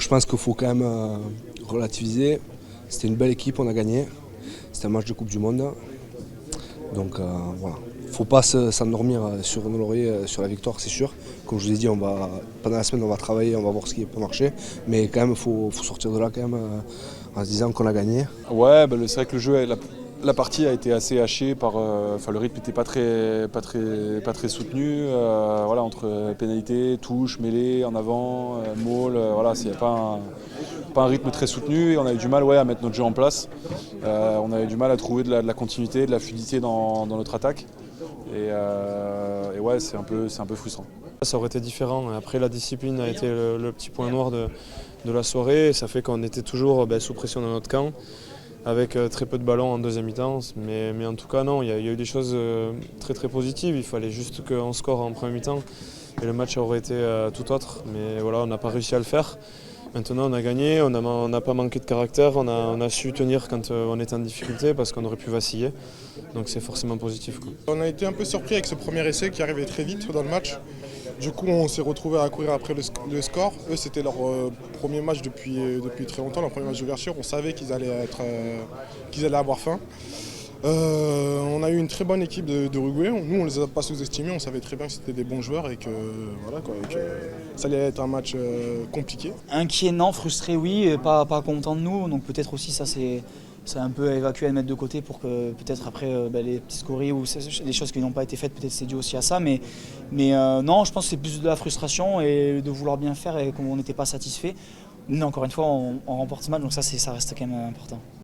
Je pense qu'il faut quand même relativiser. C'était une belle équipe, on a gagné. C'était un match de Coupe du Monde. Donc voilà. Il ne faut pas s'endormir sur nos lauriers, sur la victoire, c'est sûr. Comme je vous ai dit, pendant la semaine, on va travailler, on va voir ce qui peut marcher. Mais quand même, il faut sortir de là quand même, en se disant qu'on a gagné. Ouais, c'est vrai que le jeu, la partie a été assez hachée le rythme n'était pas très soutenu. Voilà, entre pénalité, touche, mêlée, en avant, maul, voilà, il n'y a pas un rythme très soutenu et on a eu du mal à mettre notre jeu en place. On avait du mal à trouver de la continuité, de la fluidité dans notre attaque. Et ouais, c'est un peu frustrant. Ça aurait été différent. Après, la discipline a été le petit point noir de la soirée. Ça fait qu'on était toujours sous pression dans notre camp, avec très peu de ballons en deuxième mi-temps. Mais en tout cas, non, il y a eu des choses très très positives. Il fallait juste qu'on score en première mi-temps et le match aurait été tout autre. Mais voilà, on n'a pas réussi à le faire. Maintenant, on a gagné, on n'a pas manqué de caractère, on a su tenir quand on était en difficulté parce qu'on aurait pu vaciller. Donc c'est forcément positif, quoi. On a été un peu surpris avec ce premier essai qui arrivait très vite dans le match. Du coup, on s'est retrouvé à courir après le score. Eux, c'était leur premier match depuis très longtemps, leur premier match d'ouverture. On savait qu'ils allaient avoir faim. On a eu une très bonne équipe d'Uruguay. Nous, on ne les a pas sous-estimés. On savait très bien que c'était des bons joueurs et que ça allait être un match compliqué. Inquiet, non. Frustré, oui. Pas content de nous. Donc peut-être aussi ça, c'est un peu évacué à le mettre de côté pour que peut-être après les petits scories ou des choses qui n'ont pas été faites, peut-être c'est dû aussi à ça. Mais non, je pense que c'est plus de la frustration et de vouloir bien faire et qu'on n'était pas satisfait. Mais encore une fois, on remporte ce match, donc ça reste quand même important.